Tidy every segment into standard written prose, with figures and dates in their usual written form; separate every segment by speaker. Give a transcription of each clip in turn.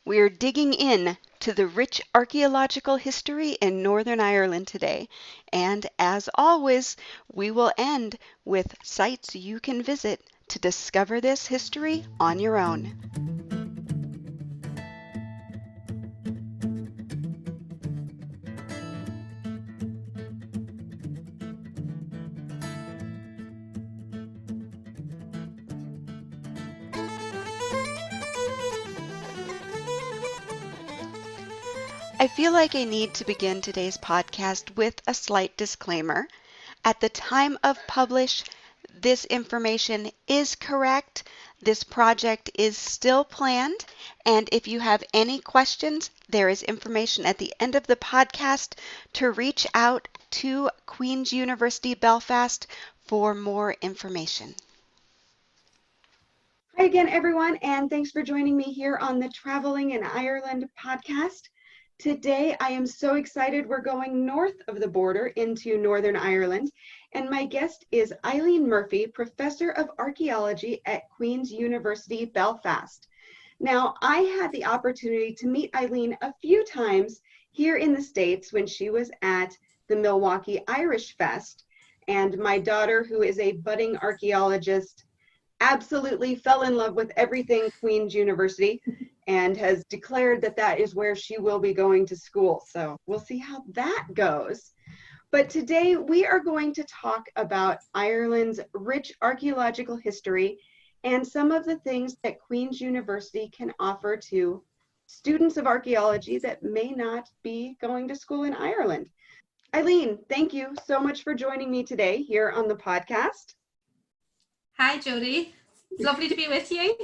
Speaker 1: We're digging in to the rich archaeological history in Northern Ireland today. And as always, we will end with sites you can visit to discover this history on your own. I feel like I need to begin today's podcast with a slight disclaimer. At the time of publish, this information is correct. This project is still planned, and if you have any questions, there is information at the end of the podcast to reach out to Queens University Belfast for more information.
Speaker 2: Hi again, everyone, and thanks for joining me here on the Traveling in Ireland podcast. Today, I am so excited. We're going north of the border into Northern Ireland, and my guest is Eileen Murphy, Professor of Archaeology at Queens University Belfast. Now, I had the opportunity to meet Eileen a few times here in the States when she was at the Milwaukee Irish Fest, and my daughter, who is a budding archaeologist, absolutely fell in love with everything Queens University and has declared that that is where she will be going to school. So we'll see how that goes. But today we are going to talk about Ireland's rich archaeological history and some of the things that Queens University can offer to students of archaeology that may not be going to school in Ireland. Eileen, thank you so much for joining me today here on the podcast.
Speaker 3: Hi, Jody. It's lovely to be with you.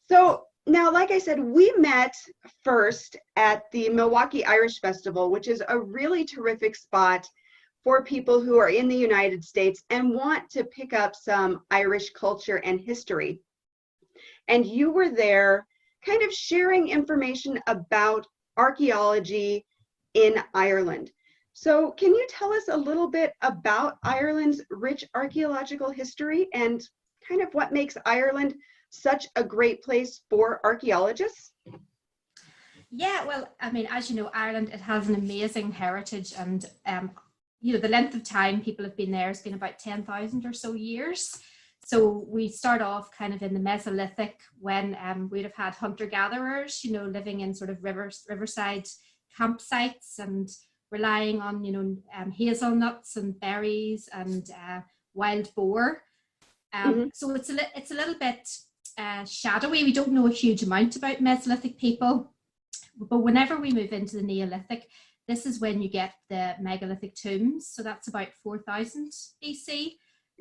Speaker 2: So now, like I said, we met first at the Milwaukee Irish Festival, which is a really terrific spot for people who are in the United States and want to pick up some Irish culture and history. And you were there kind of sharing information about archaeology in Ireland. So can you tell us a little bit about Ireland's rich archaeological history and kind of what makes Ireland such a great place for archaeologists?
Speaker 3: Yeah, well, I mean, as you know, Ireland, it has an amazing heritage, and you know, the length of time people have been there has been about 10,000 or so years. So we start off kind of in the Mesolithic when we'd have had hunter-gatherers, you know, living in sort of riverside campsites and relying on, you know, hazelnuts and berries and wild boar. So it's a little bit shadowy. We don't know a huge amount about Mesolithic people, but whenever we move into the Neolithic, this is when you get the megalithic tombs. So that's about 4000 BC.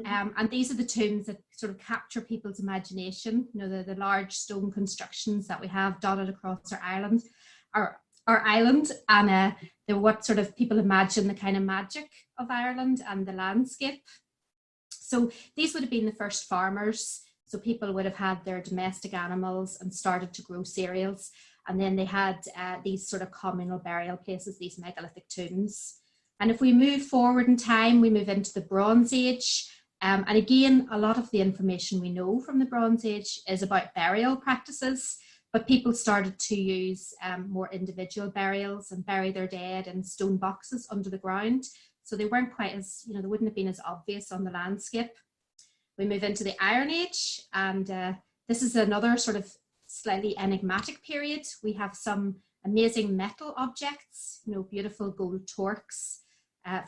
Speaker 3: And these are the tombs that sort of capture people's imagination. You know, the large stone constructions that we have dotted across our island, and they're what sort of people imagine the kind of magic of Ireland and the landscape. So these would have been the first farmers. So people would have had their domestic animals and started to grow cereals. And then they had these sort of communal burial places, these megalithic tombs. And if we move forward in time, we move into the Bronze Age. And again, a lot of the information we know from the Bronze Age is about burial practices, but people started to use more individual burials and bury their dead in stone boxes under the ground. So they weren't quite as, you know, they wouldn't have been as obvious on the landscape. We move into the Iron Age, and this is another sort of slightly enigmatic period. We have some amazing metal objects, you know, beautiful gold torques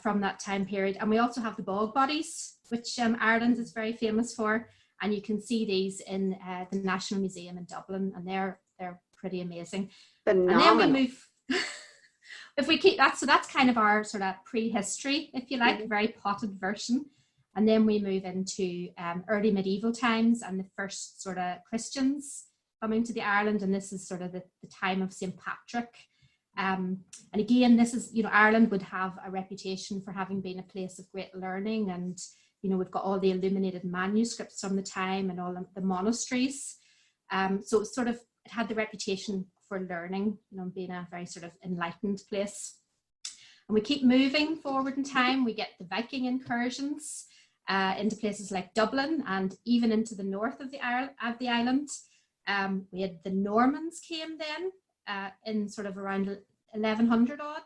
Speaker 3: from that time period. And we also have the bog bodies, which Ireland is very famous for. And you can see these in the National Museum in Dublin, and they're pretty amazing.
Speaker 2: Phenomenal.
Speaker 3: And then we move, if we keep that, so that's kind of our sort of prehistory, if you like, very potted version. And then we move into early medieval times and the first sort of Christians coming to the Ireland, and this is sort of the time of St. Patrick. And again, this is, you know, Ireland would have a reputation for having been a place of great learning, and you know, we've got all the illuminated manuscripts from the time and all the monasteries. So it sort of, it had the reputation for learning, you know, being a very sort of enlightened place. And we keep moving forward in time. We get the Viking incursions into places like Dublin and even into the north of the island. We had the Normans came then in sort of around 1100 odd.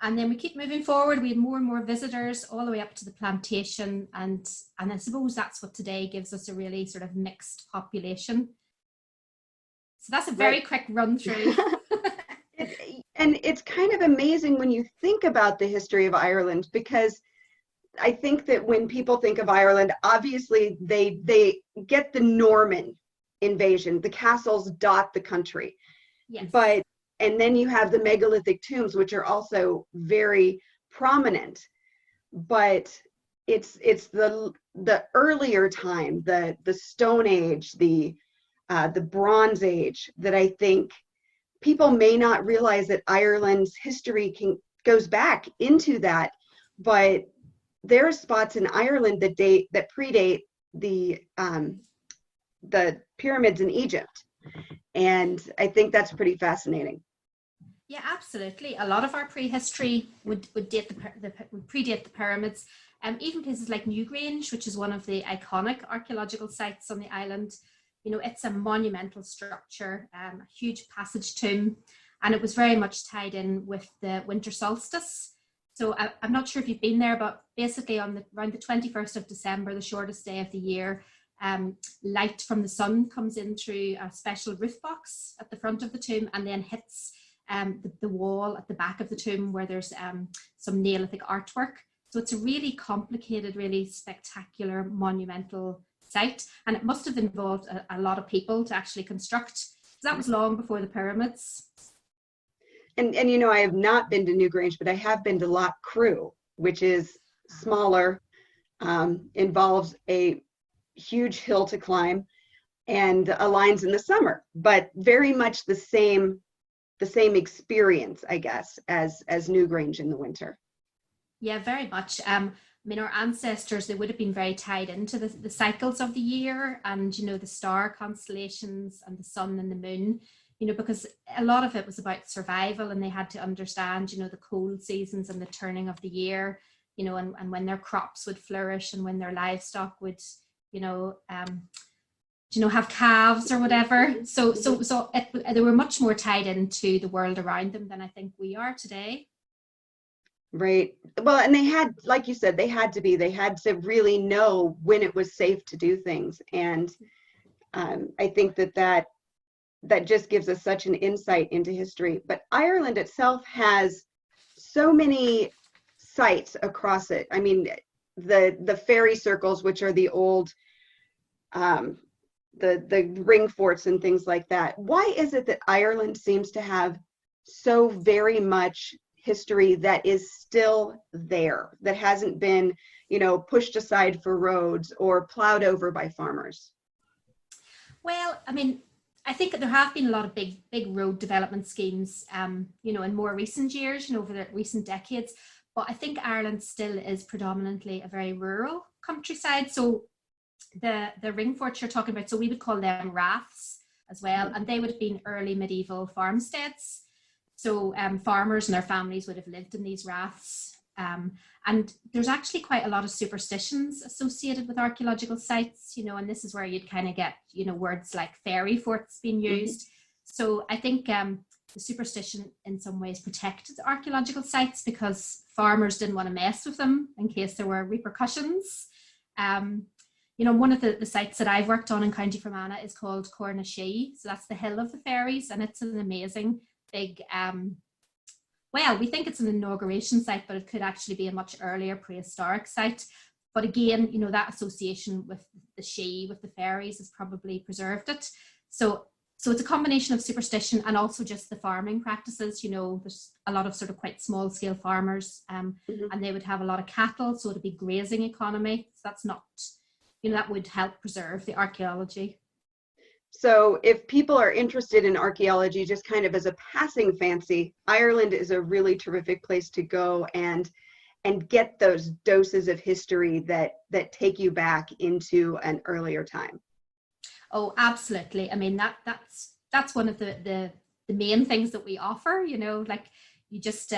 Speaker 3: And then we keep moving forward. We had more and more visitors all the way up to the plantation. And I suppose that's what today gives us a really sort of mixed population. So that's a very quick run through.
Speaker 2: And it's kind of amazing when you think about the history of Ireland, because I think that when people think of Ireland, obviously they get the Norman invasion. The castles dot the country.
Speaker 3: Yes.
Speaker 2: And then you have the megalithic tombs, which are also very prominent. But it's the earlier time, the Stone Age, the Bronze Age, that I think people may not realize that Ireland's history goes back into that. But there are spots in Ireland that predate the pyramids in Egypt, and I think that's pretty fascinating.
Speaker 3: Yeah, absolutely. A lot of our prehistory would predate the pyramids. Even places like Newgrange, which is one of the iconic archaeological sites on the island, it's a monumental structure, a huge passage tomb, and it was very much tied in with the winter solstice. So I'm not sure if you've been there, but basically around the 21st of December, the shortest day of the year, light from the sun comes in through a special roof box at the front of the tomb and then hits the wall at the back of the tomb where there's some Neolithic artwork. So it's a really complicated, really spectacular, monumental site. And it must have involved a lot of people to actually construct. So that was long before the pyramids.
Speaker 2: And I have not been to Newgrange, but I have been to Loch Crew, which is smaller, involves a huge hill to climb, and aligns in the summer, but very much the same experience, I guess, as Newgrange in the winter.
Speaker 3: Yeah, very much. Our ancestors, they would have been very tied into the cycles of the year and, the star constellations and the sun and the moon, because a lot of it was about survival, and they had to understand, the cold seasons and the turning of the year, and when their crops would flourish and when their livestock would, have calves or whatever. So they were much more tied into the world around them than I think we are today.
Speaker 2: Right. Well, and they had, like you said, they had to really know when it was safe to do things. And I think that just gives us such an insight into history. But Ireland itself has so many sites across it. I mean, the fairy circles, which are the old the ring forts and things like that. Why is it that Ireland seems to have so very much history that is still there, that hasn't been, pushed aside for roads or plowed over by farmers?
Speaker 3: Well, I think there have been a lot of big road development schemes, in more recent years, over the recent decades. But I think Ireland still is predominantly a very rural countryside. So the ring forts you're talking about, so we would call them raths as well, and they would have been early medieval farmsteads. So farmers and their families would have lived in these raths. And there's actually quite a lot of superstitions associated with archaeological sites, and this is where you'd kind of get, words like fairy forts being used. So I think the superstition in some ways protected archaeological sites because farmers didn't want to mess with them in case there were repercussions. One of the sites that I've worked on in County Fermanagh is called Cornashee. So that's the Hill of the Fairies, and it's an amazing big, we think it's an inauguration site, but it could actually be a much earlier prehistoric site. But again, that association with the Shee, with the fairies, has probably preserved it. So it's a combination of superstition and also just the farming practices. There's a lot of sort of quite small scale farmers, and they would have a lot of cattle, so it'd be grazing economy. So that's not, that would help preserve the archaeology.
Speaker 2: So if people are interested in archaeology just kind of as a passing fancy, Ireland is a really terrific place to go and get those doses of history that take you back into an earlier time.
Speaker 3: Oh, absolutely. That's one of the main things that we offer, like you just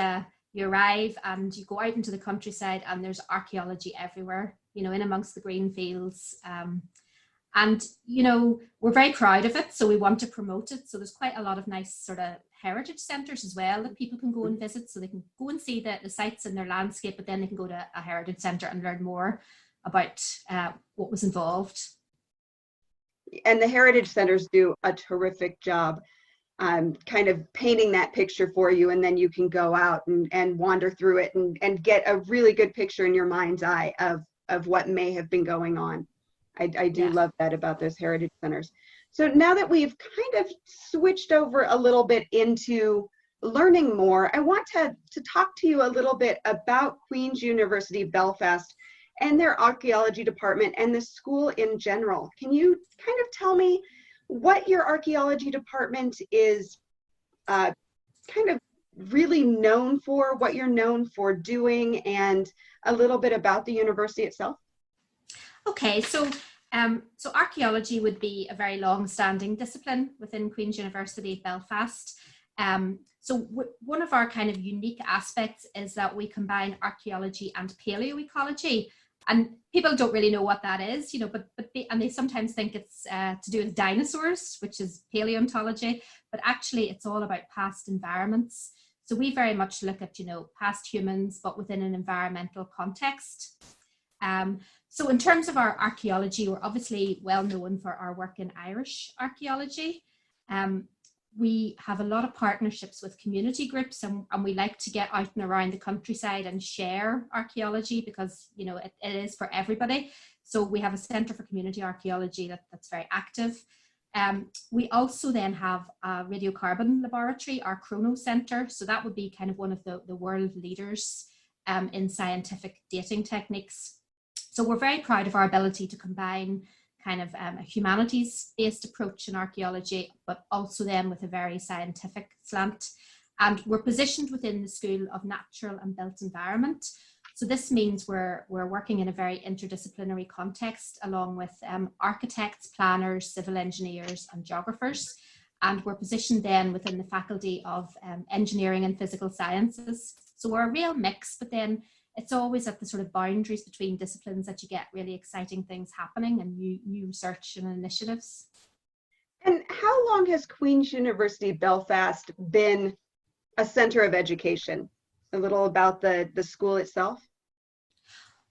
Speaker 3: you arrive and you go out into the countryside and there's archaeology everywhere, in amongst the green fields. And, we're very proud of it, so we want to promote it. So there's quite a lot of nice sort of heritage centres as well that people can go and visit. So they can go and see the sites in their landscape, but then they can go to a heritage centre and learn more about what was involved.
Speaker 2: And the heritage centers do a terrific job kind of painting that picture for you, and then you can go out and wander through it and get a really good picture in your mind's eye of what may have been going on. I do love that about those heritage centers. So now that we've kind of switched over a little bit into learning more, I want to talk to you a little bit about Queens University Belfast and their archaeology department and the school in general. Can you kind of tell me what your archaeology department is kind of really known for, what you're known for doing, and a little bit about the university itself?
Speaker 3: Okay, so archaeology would be a very long-standing discipline within Queen's University Belfast. One of our kind of unique aspects is that we combine archaeology and paleoecology. And people don't really know what that is, and they sometimes think it's to do with dinosaurs, which is paleontology, but actually it's all about past environments. So we very much look at, past humans, but within an environmental context. So in terms of our archaeology, we're obviously well known for our work in Irish archaeology. We have a lot of partnerships with community groups, and we like to get out and around the countryside and share archaeology because, it is for everybody. So we have a Centre for Community Archaeology that's very active. We also then have a radiocarbon laboratory, our Chrono Centre. So that would be kind of one of the world leaders in scientific dating techniques. So we're very proud of our ability to combine kind of a humanities-based approach in archaeology, but also then with a very scientific slant. And we're positioned within the School of Natural and Built Environment. So this means we're working in a very interdisciplinary context along with architects, planners, civil engineers and geographers. And we're positioned then within the Faculty of Engineering and Physical Sciences. So we're a real mix, but then it's always at the sort of boundaries between disciplines that you get really exciting things happening and new research and initiatives.
Speaker 2: And how long has Queen's University Belfast been a center of education? A little about the school itself?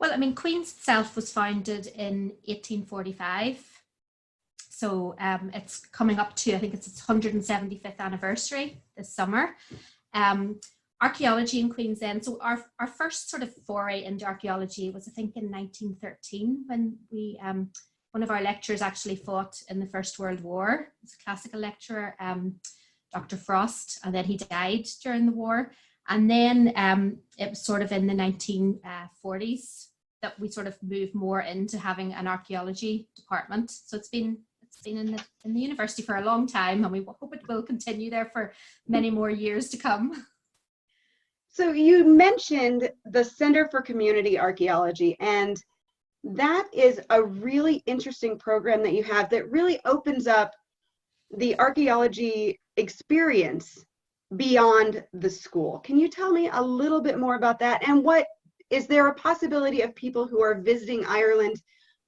Speaker 3: Well, I mean, Queen's itself was founded in 1845. So it's coming up to, I think it's its 175th anniversary this summer. Archaeology in Queens then, so our first sort of foray into archaeology was, I think, in 1913 when we, one of our lecturers actually fought in the First World War. He was a classical lecturer, Dr. Frost, and then he died during the war. And then it was sort of in the 1940s that we sort of moved more into having an archaeology department. So it's been in the university for a long time, and we hope it will continue there for many more years to come.
Speaker 2: So you mentioned the Center for Community Archaeology, and that is a really interesting program that you have that really opens up the archaeology experience beyond the school. Can you tell me a little bit more about that? And is there a possibility of people who are visiting Ireland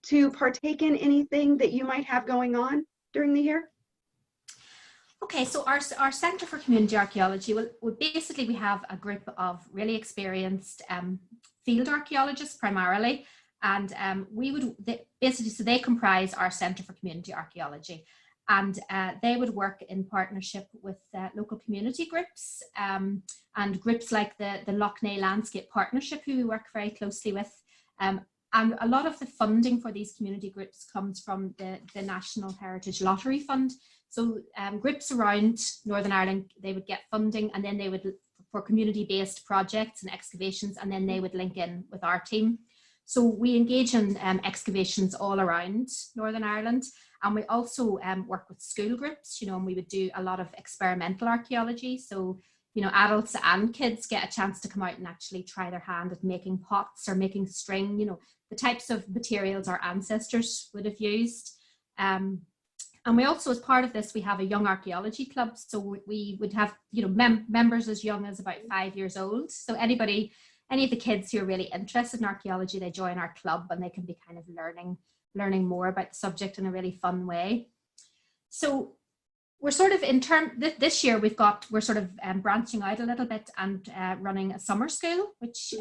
Speaker 2: to partake in anything that you might have going on during the year?
Speaker 3: Okay, so our Centre for Community Archaeology, basically we have a group of really experienced field archaeologists primarily, and so they comprise our Centre for Community Archaeology, and they would work in partnership with local community groups and groups like the Loughney Landscape Partnership, who we work very closely with. And a lot of the funding for these community groups comes from the National Heritage Lottery Fund. So groups around Northern Ireland, they would get funding, and then they would, for community-based projects and excavations, and then they would link in with our team. So we engage in excavations all around Northern Ireland, and we also work with school groups, and we would do a lot of experimental archaeology. So, adults and kids get a chance to come out and actually try their hand at making pots or making string, the types of materials our ancestors would have used. And we also, as part of this, we have a young archaeology club. So we would have, members as young as about 5 years old. So any of the kids who are really interested in archaeology, they join our club and they can be kind of learning learning more about the subject in a really fun way. So we're sort of this year we're sort of branching out a little bit and running a summer school, which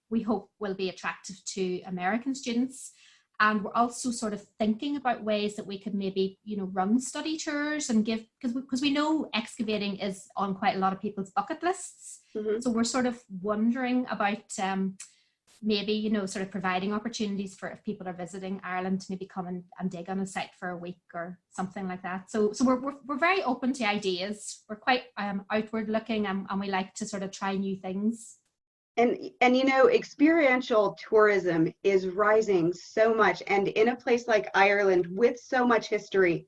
Speaker 3: we hope will be attractive to American students. And we're also sort of thinking about ways that we could maybe, run study tours and give, because we know excavating is on quite a lot of people's bucket lists. So we're sort of wondering about maybe, sort of providing opportunities for, if people are visiting Ireland, to maybe come and dig on a site for a week or something like that. So we're very open to ideas. We're quite outward looking, and we like to sort of try new things.
Speaker 2: And experiential tourism is rising so much, and in a place like Ireland with so much history,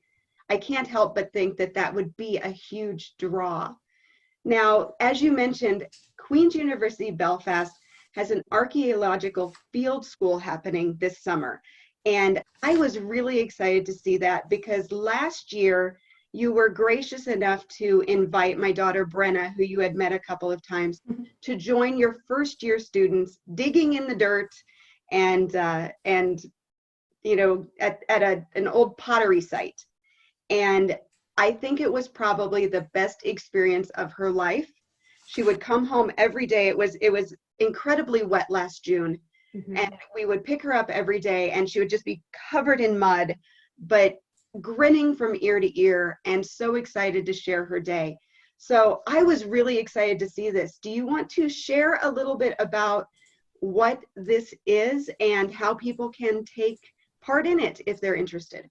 Speaker 2: I can't help but think that that would be a huge draw. Now, as you mentioned, Queens University Belfast has an archaeological field school happening this summer, and I was really excited to see that, because last year you were gracious enough to invite my daughter Brenna, who you had met a couple of times, to join your first year students digging in the dirt and at an old pottery site. And I think it was probably the best experience of her life. She would come home every day. It was incredibly wet last June, and we would pick her up every day, and she would just be covered in mud, but grinning from ear to ear and so excited to share her day. So I was really excited to see this. Do you want to share a little bit about what this is and how people can take part in it if they're interested?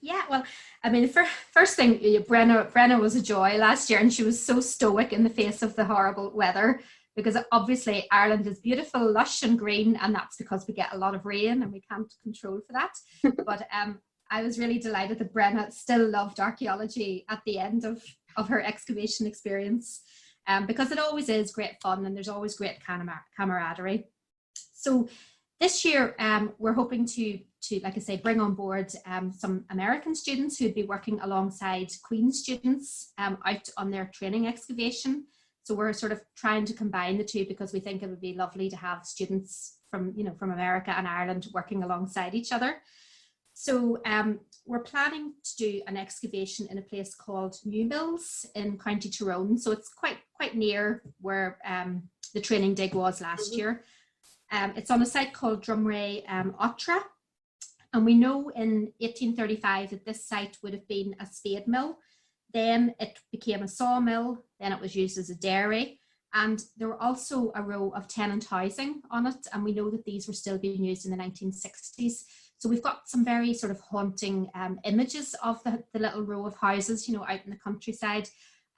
Speaker 3: Yeah, well, I mean, first thing, Brenna was a joy last year, and she was so stoic in the face of the horrible weather, because obviously Ireland is beautiful, lush and green, and that's because we get a lot of rain and we can't control for that. But I was really delighted that Brenna still loved archaeology at the end of her excavation experience, because it always is great fun and there's always great camaraderie. So this year, we're hoping to, like I say, bring on board some American students who'd be working alongside Queen's students out on their training excavation. So we're sort of trying to combine the two, because we think it would be lovely to have students from America and Ireland working alongside each other. So we're planning to do an excavation in a place called New Mills in County Tyrone. So it's quite near where the training dig was last year. It's on a site called Drumray Otra. And we know in 1835 that this site would have been a spade mill. Then it became a sawmill. Then it was used as a dairy. And there were also a row of tenant housing on it. And we know that these were still being used in the 1960s. So we've got some very sort of haunting images of the little row of houses, out in the countryside.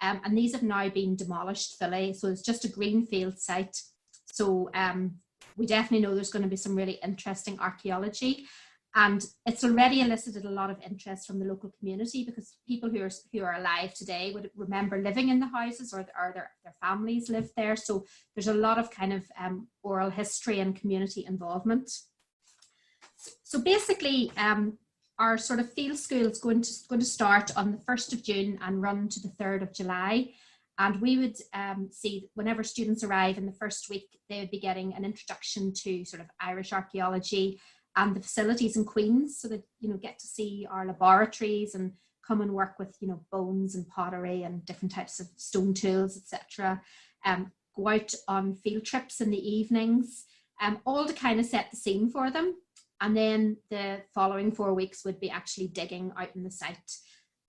Speaker 3: And these have now been demolished fully. So it's just a greenfield site. So we definitely know there's going to be some really interesting archaeology. And it's already elicited a lot of interest from the local community, because people who are alive today would remember living in the houses, or their families lived there. So there's a lot of kind of oral history and community involvement. So basically, our sort of field school is going to start on the 1st of June and run to the 3rd of July. And we would see, whenever students arrive in the first week, they would be getting an introduction to sort of Irish archaeology and the facilities in Queens, so that get to see our laboratories and come and work with bones and pottery and different types of stone tools, etc. Go out on field trips in the evenings, all to kind of set the scene for them. And then the following 4 weeks would be actually digging out in the site,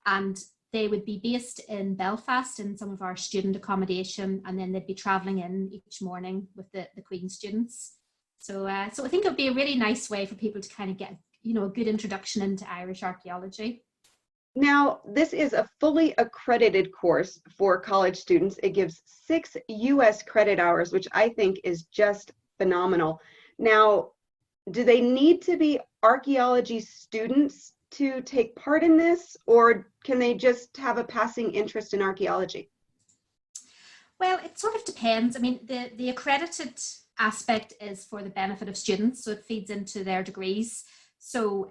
Speaker 3: and they would be based in Belfast in some of our student accommodation, and then they'd be travelling in each morning with the Queen students. So I think it would be a really nice way for people to kind of get, a good introduction into Irish archaeology.
Speaker 2: Now, this is a fully accredited course for college students. It gives 6 US credit hours, which I think is just phenomenal. Now, do they need to be archaeology students to take part in this, or can they just have a passing interest in archaeology?
Speaker 3: Well, it sort of depends. I mean, the accredited aspect is for the benefit of students, so it feeds into their degrees. So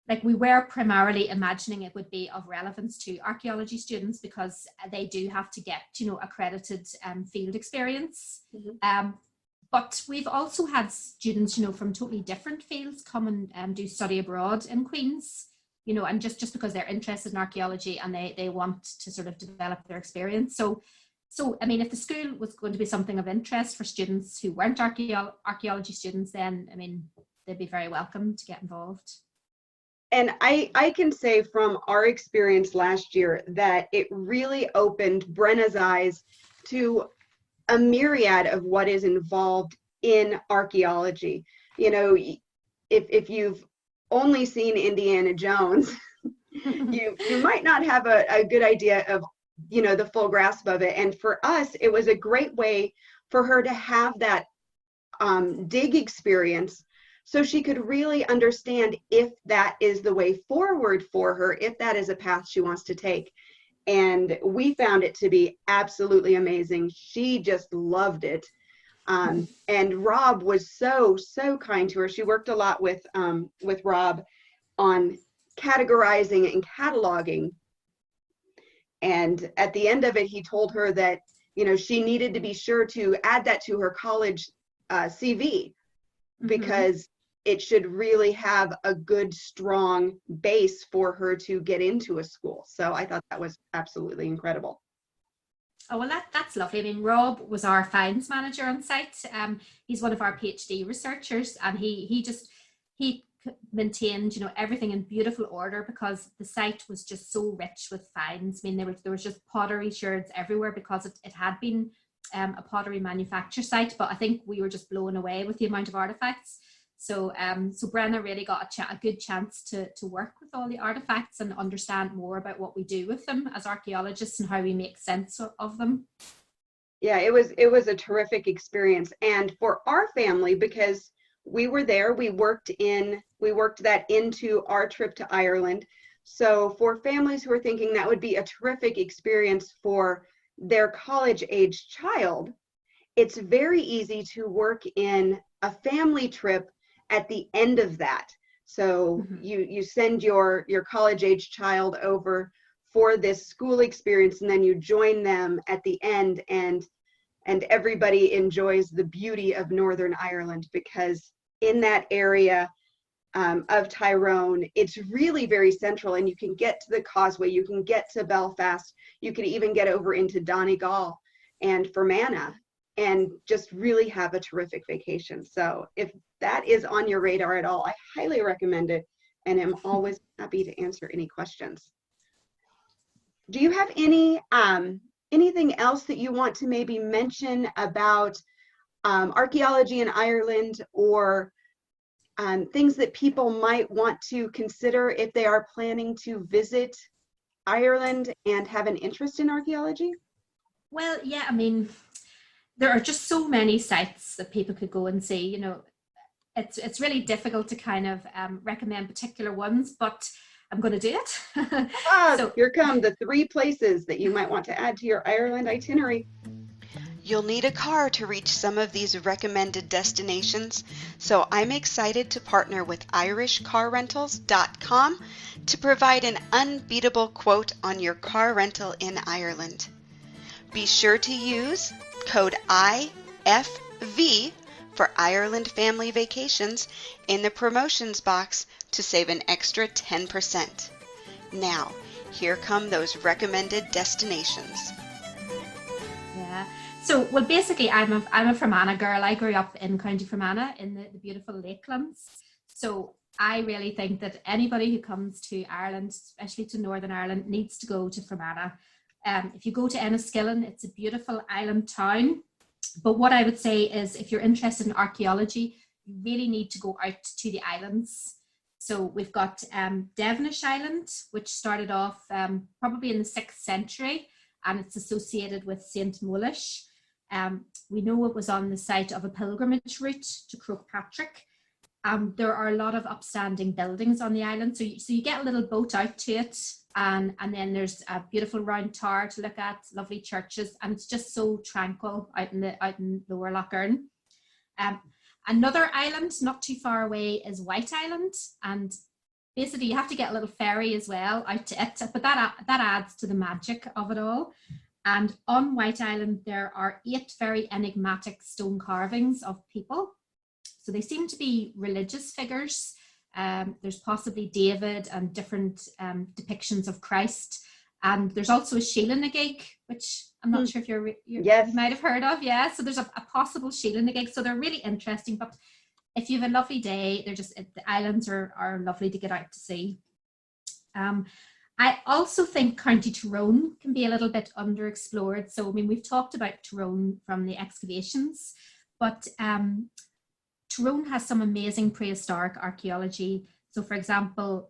Speaker 3: like, we were primarily imagining it would be of relevance to archaeology students, because they do have to get accredited field experience. But we've also had students, from totally different fields come and do study abroad in Queens, and just because they're interested in archaeology and they want to sort of develop their experience. So, I mean, if the school was going to be something of interest for students who weren't archaeology students, then, I mean, they'd be very welcome to get involved.
Speaker 2: And I can say from our experience last year that it really opened Brenna's eyes to a myriad of what is involved in archaeology. If you've only seen Indiana Jones, you might not have a good idea of, the full grasp of it. And for us, it was a great way for her to have that dig experience, so she could really understand if that is the way forward for her, if that is a path she wants to take. And we found it to be absolutely amazing. She just loved it. And Rob was so kind to her. She worked a lot with Rob on categorizing and cataloging. And at the end of it, he told her that, she needed to be sure to add that to her college CV, because it should really have a good, strong base for her to get into a school. So I thought that was absolutely incredible.
Speaker 3: Oh, well, that's lovely. I mean, Rob was our finds manager on site. He's one of our PhD researchers, and he maintained, everything in beautiful order, because the site was just so rich with finds. I mean, there was just pottery sherds everywhere, because it had been a pottery manufacture site, but I think we were just blown away with the amount of artifacts. So Brenna really got a good chance to work with all the artifacts and understand more about what we do with them as archaeologists and how we make sense of them.
Speaker 2: Yeah, it was a terrific experience. And for our family, because we were there, we worked that into our trip to Ireland. So for families who are thinking that would be a terrific experience for their college-age child, it's very easy to work in a family trip at the end of that. So you send your college-age child over for this school experience, and then you join them at the end, and everybody enjoys the beauty of Northern Ireland, because in that area of Tyrone, it's really very central, and you can get to the Causeway, you can get to Belfast, you can even get over into Donegal and Fermanagh, and just really have a terrific vacation. So if that is on your radar at all, I highly recommend it, and am always happy to answer any questions. Do you have anything else that you want to maybe mention about archaeology in Ireland, or things that people might want to consider if they are planning to visit Ireland and have an interest in archaeology?
Speaker 3: Well, yeah, I mean, there are just so many sites that people could go and see. It's really difficult to kind of recommend particular ones, but I'm going to do it.
Speaker 2: So here come the 3 places that you might want to add to your Ireland itinerary.
Speaker 1: You'll need a car to reach some of these recommended destinations, so I'm excited to partner with irishcarrentals.com to provide an unbeatable quote on your car rental in Ireland. Be sure to use code IFV for Ireland Family Vacations in the promotions box to save an extra 10%. Now, here come those recommended destinations.
Speaker 3: Yeah. So, well, basically, I'm a Fermanagh girl. I grew up in County Fermanagh in the beautiful Lakelands. So I really think that anybody who comes to Ireland, especially to Northern Ireland, needs to go to Fermanagh. If you go to Enniskillen, it's a beautiful island town. But what I would say is, if you're interested in archaeology, you really need to go out to the islands. So we've got Devonish Island, which started off probably in the 6th century, and it's associated with St. Molish. We know it was on the site of a pilgrimage route to Croagh Patrick. There are a lot of upstanding buildings on the island, so you get a little boat out to it, and then there's a beautiful round tower to look at, lovely churches, and it's just so tranquil out in Lower Lough Erne. Another island not too far away is White Island, and basically you have to get a little ferry as well out to it, but that adds to the magic of it all. And on White Island, there are 8 very enigmatic stone carvings of people. So they seem to be religious figures. There's possibly David and different depictions of Christ. And there's also a Sheela-na-gig, which I'm not sure if you might have heard of. Yeah, so there's a possible Sheela-na-gig. So they're really interesting. But if you have a lovely day, the islands are lovely to get out to see. I also think County Tyrone can be a little bit underexplored. So, I mean, we've talked about Tyrone from the excavations, but Tyrone has some amazing prehistoric archaeology. So, for example,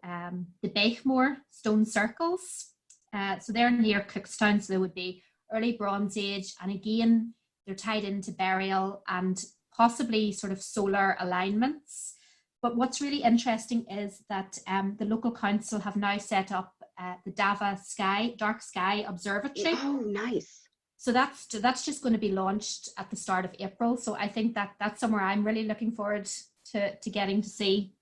Speaker 3: the Beichmore stone circles. So they're near Cookstown, so they would be early Bronze Age. And again, they're tied into burial and possibly sort of solar alignments. But what's really interesting is that the local council have now set up the Dava Dark Sky Observatory.
Speaker 2: Oh, nice.
Speaker 3: So that's just going to be launched at the start of April. So I think that's somewhere I'm really looking forward to getting to see.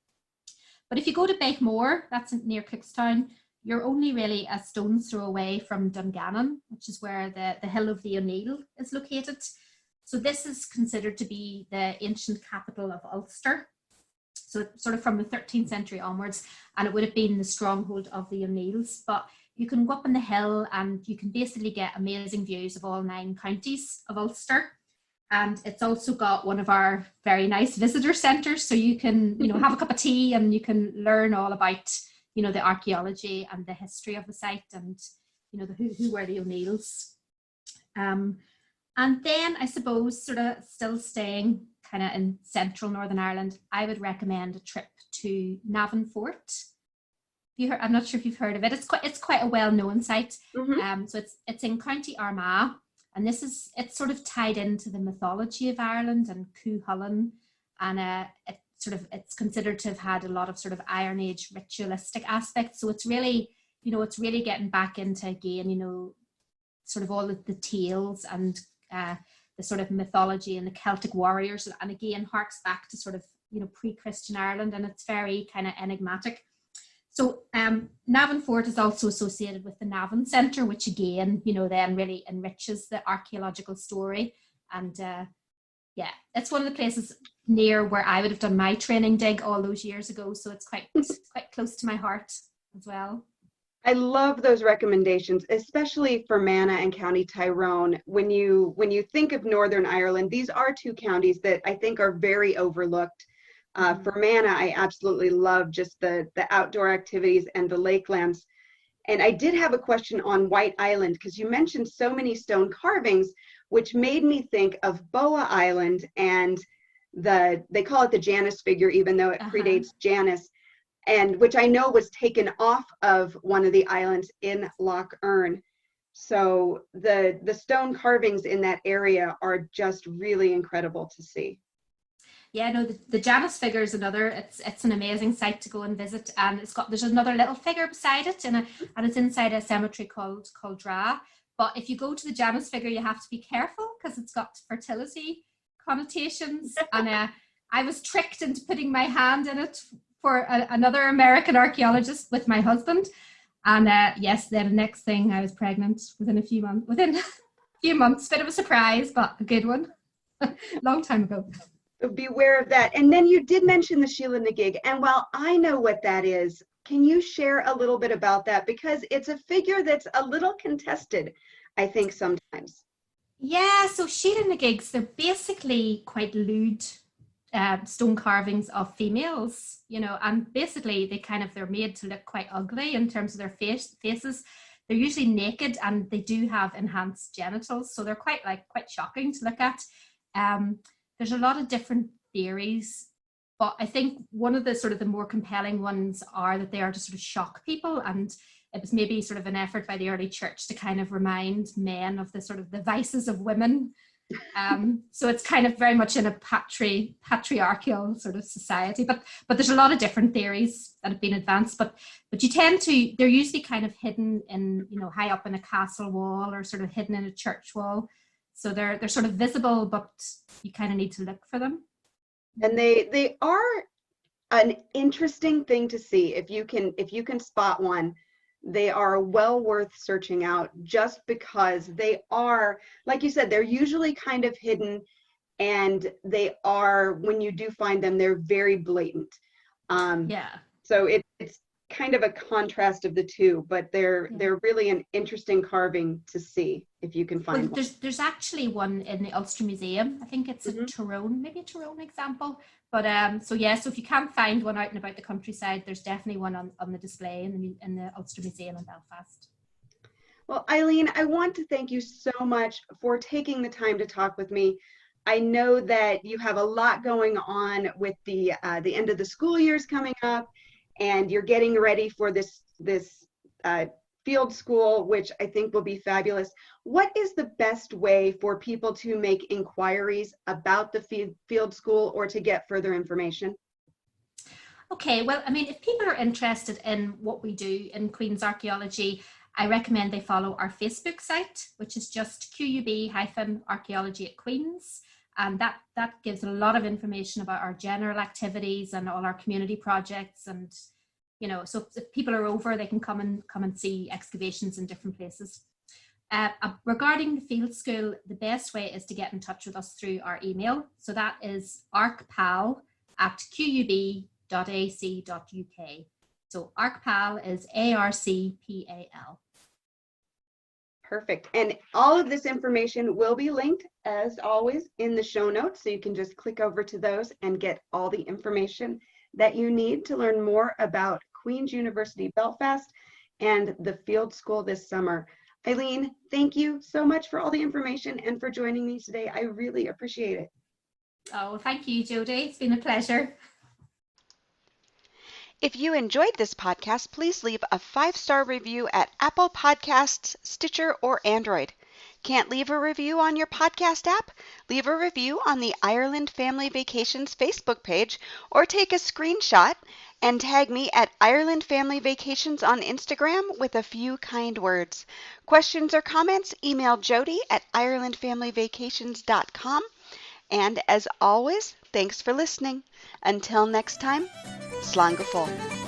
Speaker 3: But if you go to Beichmore, that's near Cookstown, you're only really a stone's throw away from Dungannon, which is where the Hill of the O'Neill is located. So this is considered to be the ancient capital of Ulster. So sort of from the 13th century onwards, and it would have been the stronghold of the O'Neills. But you can go up on the hill and you can basically get amazing views of all 9 counties of Ulster. And it's also got one of our very nice visitor centres. So you can, have a cup of tea and you can learn all about, the archaeology and the history of the site and, who were the O'Neills. And then I suppose sort of still staying kind of in central Northern Ireland, I would recommend a trip to Navan Fort. I'm not sure if you've heard of it. It's quite a well-known site.
Speaker 2: Mm-hmm.
Speaker 3: So it's in County Armagh, and it's sort of tied into the mythology of Ireland and Cuchulainn, and it's considered to have had a lot of sort of Iron Age ritualistic aspects. So it's really getting back into again, sort of all of the tales and the sort of mythology and the Celtic warriors, and again harks back to sort of pre-Christian Ireland, and it's very kind of enigmatic. So Navan Fort is also associated with the Navan Centre, which again then really enriches the archaeological story. And it's one of the places near where I would have done my training dig all those years ago, so it's quite close to my heart as well.
Speaker 2: I love those recommendations, especially for Fermanagh and County Tyrone. When you think of Northern Ireland, these are 2 counties that I think are very overlooked. For Fermanagh, I absolutely love just the outdoor activities and the lakelands. And I did have a question on White Island, because you mentioned so many stone carvings, which made me think of Boa Island and they call it the Janus figure, even though it predates Janus. And which I know was taken off of one of the islands in Lough Erne. So the stone carvings in that area are just really incredible to see.
Speaker 3: Yeah, no, the Janus figure is another. It's an amazing site to go and visit, and there's another little figure beside it, and it's inside a cemetery called Dra. But if you go to the Janus figure, you have to be careful because it's got fertility connotations, and I was tricked into putting my hand in it for another American archaeologist with my husband, and then the next thing I was pregnant within a few months. Bit of a surprise, but a good one. Long time ago.
Speaker 2: Beware of that. And then you did mention the Sheela-na-gig, and while I know what that is, can you share a little bit about that, because it's a figure that's a little contested, I think, sometimes.
Speaker 3: Yeah, so Sheela-na-gigs, they're basically quite lewd stone carvings of females, and basically they're made to look quite ugly in terms of their faces. They're usually naked and they do have enhanced genitals, so they're quite shocking to look at. There's a lot of different theories, but I think one of the sort of the more compelling ones are that they are to sort of shock people, and it was maybe sort of an effort by the early church to kind of remind men of the sort of the vices of women. So it's kind of very much in a patriarchal sort of society, but there's a lot of different theories that have been advanced, but they're usually kind of hidden in, high up in a castle wall or sort of hidden in a church wall. So they're sort of visible, but you kind of need to look for them.
Speaker 2: And they are an interesting thing to see if you can spot one. they are well worth searching out just because they are, like you said, they're usually kind of hidden, and they are, when you do find them, they're very blatant.
Speaker 3: Yeah.
Speaker 2: So it's kind of a contrast of the two, but they're really an interesting carving to see if you can find one.
Speaker 3: There's actually one in the Ulster Museum. I think it's a Tyrone, maybe a Tyrone example. But so if you can't find one out and about the countryside, there's definitely one on the display in the Ulster Museum in Belfast.
Speaker 2: Well, Eileen, I want to thank you so much for taking the time to talk with me. I know that you have a lot going on with the end of the school years coming up, and you're getting ready for this field school, which I think will be fabulous. What is the best way for people to make inquiries about the field school or to get further information?
Speaker 3: Okay, well, I mean, if people are interested in what we do in Queen's Archaeology, I recommend they follow our Facebook site, which is just QUB-Archaeology at Queens. And that gives a lot of information about our general activities and all our community projects. And, so if people are over, they can come and see excavations in different places. Regarding the field school, the best way is to get in touch with us through our email. So that is arcpal@qub.ac.uk. So ArcPal is ARCPAL.
Speaker 2: Perfect. And all of this information will be linked, as always, in the show notes. So you can just click over to those and get all the information that you need to learn more about Queens University Belfast and the field school this summer. Eileen, thank you so much for all the information and for joining me today. I really appreciate it.
Speaker 3: Oh, thank you, Jodie. It's been a pleasure.
Speaker 1: If you enjoyed this podcast, please leave a 5-star review at Apple Podcasts, Stitcher, or Android. Can't leave a review on your podcast app? Leave a review on the Ireland Family Vacations Facebook page, or take a screenshot and tag me at Ireland Family Vacations on Instagram with a few kind words. Questions or comments? Email Jodie at IrelandFamilyVacations.com. And as always, thanks for listening. Until next time, slán go fóill.